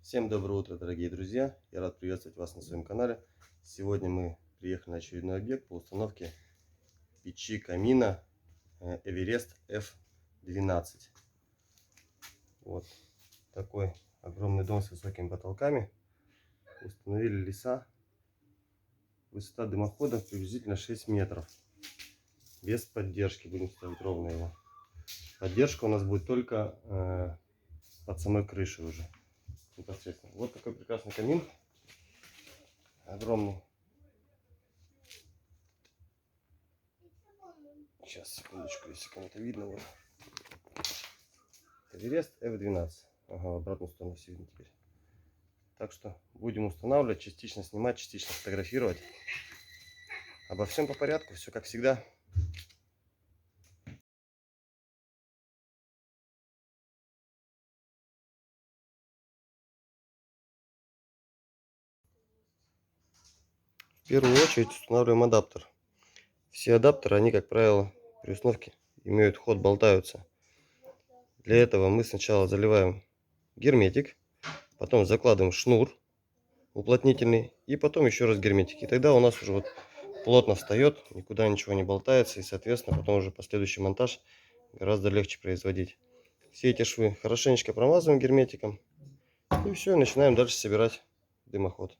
Всем доброе утро, дорогие друзья! Я рад приветствовать вас на своем канале. Сегодня мы приехали на очередной объект по установке печи камина Эверест F12. Вот такой огромный дом с высокими потолками. Установили леса. Высота дымохода приблизительно 6 метров. Без поддержки, будем ставить ровно его. Поддержка у нас будет только под самой крышей уже. Непосредственно. Вот такой прекрасный камин. Огромный. Сейчас, секундочку, если кому-то видно. Вот. Эверест F12. Ага, в обратную сторону все видно теперь. Так что будем устанавливать, частично снимать, частично фотографировать. Обо всем по порядку, все как всегда. В первую очередь устанавливаем адаптер. Все адаптеры, они, как правило, при установке имеют ход, болтаются. Для этого мы сначала заливаем герметик, потом закладываем шнур уплотнительный и потом еще раз герметик. И тогда у нас уже вот плотно встает, никуда ничего не болтается, и соответственно потом уже последующий монтаж гораздо легче производить. Все эти швы хорошенечко промазываем герметиком, и все, и начинаем дальше собирать дымоход.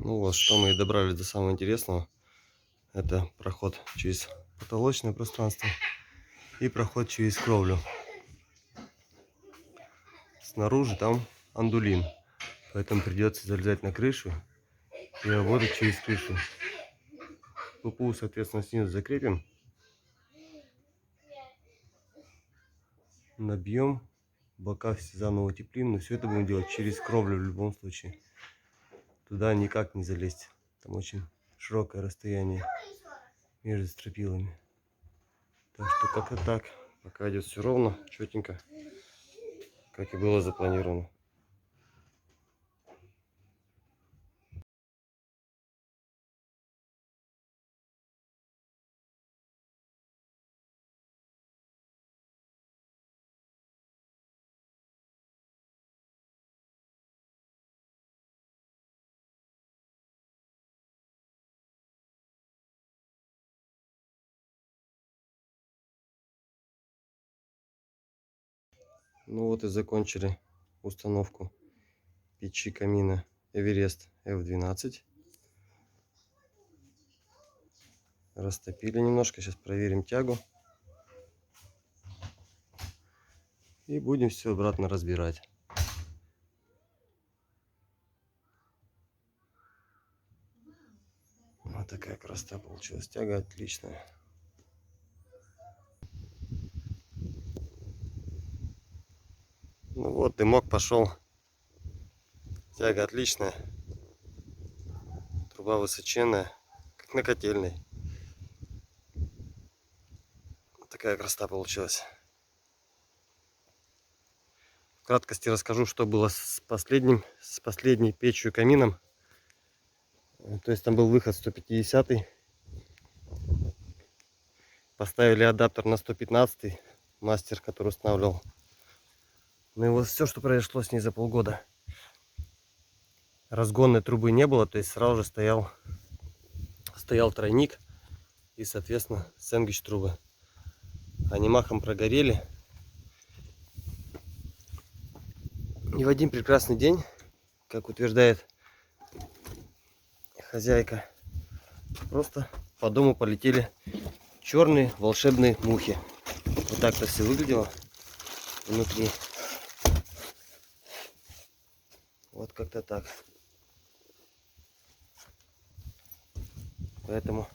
Ну вот, что мы и добрались до самого интересного. Это проход через потолочное пространство и проход через кровлю. Снаружи там андулин, поэтому придется залезать на крышу и работать через крышу. ППУ, соответственно, снизу закрепим. Набьем, бока все заново утеплим, но все это будем делать через кровлю в любом случае. Туда никак не залезть, там очень широкое расстояние между стропилами. Так что как-то так, пока идет все ровно, четенько, как и было запланировано. Ну вот и закончили установку печи камина Эверест F12. Растопили немножко, сейчас проверим тягу. И будем все обратно разбирать. Вот такая красота получилась. Тяга отличная. Ну вот, дымок пошел. Тяга отличная. Труба высоченная, как на котельной. Вот такая красота получилась. В краткости расскажу, что было с последней печью камином. То есть там был выход 150. Поставили адаптер на 115, мастер, который устанавливал. Ну и вот все, что произошло с ней за полгода. Разгонной трубы не было, то есть сразу же стоял тройник и, соответственно, сэндвич трубы. Они махом прогорели. И в один прекрасный день, как утверждает хозяйка, просто по дому полетели черные волшебные мухи. Вот так-то все выглядело внутри. Вот как-то так. Поэтому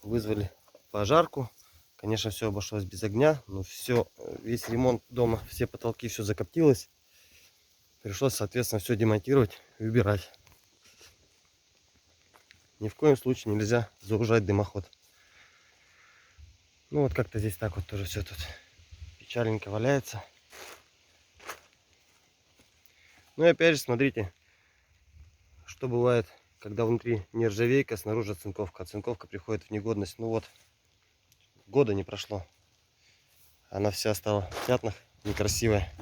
вызвали пожарку. Конечно, все обошлось без огня, но весь ремонт дома, все потолки, все закоптилось. Пришлось, соответственно, все демонтировать и убирать. Ни в коем случае нельзя заужать дымоход. Ну вот как-то здесь так вот тоже все тут печаленько валяется. Ну и опять же, смотрите, что бывает, когда внутри нержавейка, снаружи оцинковка. Оцинковка приходит в негодность. Ну вот, года не прошло. Она вся стала в пятнах, некрасивая.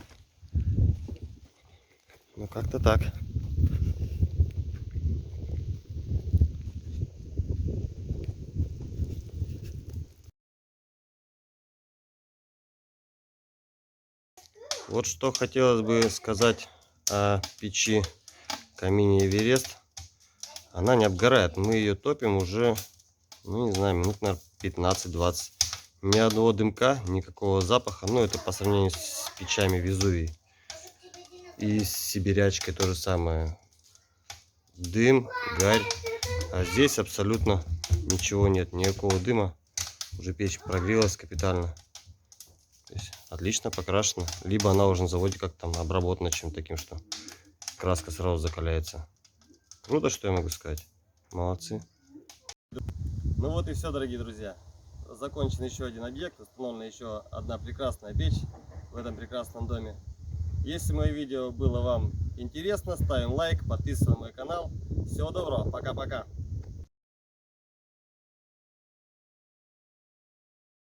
Ну как-то так. Вот что хотелось бы сказать о печи камине Эверест. Она не обгорает. Мы ее топим уже, ну не знаю, минут, наверное, 15-20. Ни одного дымка, никакого запаха. Ну это по сравнению с печами Везувий. И с сибирячкой то же самое. Дым, гарь. А здесь абсолютно ничего нет. Никакого дыма. Уже печь прогрелась капитально. То есть отлично покрашена. Либо она уже на заводе как там обработана чем-то таким, что краска сразу закаляется. Круто, что я могу сказать. Молодцы. Ну вот и все, дорогие друзья. Закончен еще один объект. Установлена еще одна прекрасная печь в этом прекрасном доме. Если мое видео было вам интересно, ставим лайк, подписываем на мой канал. Всего доброго. Пока-пока.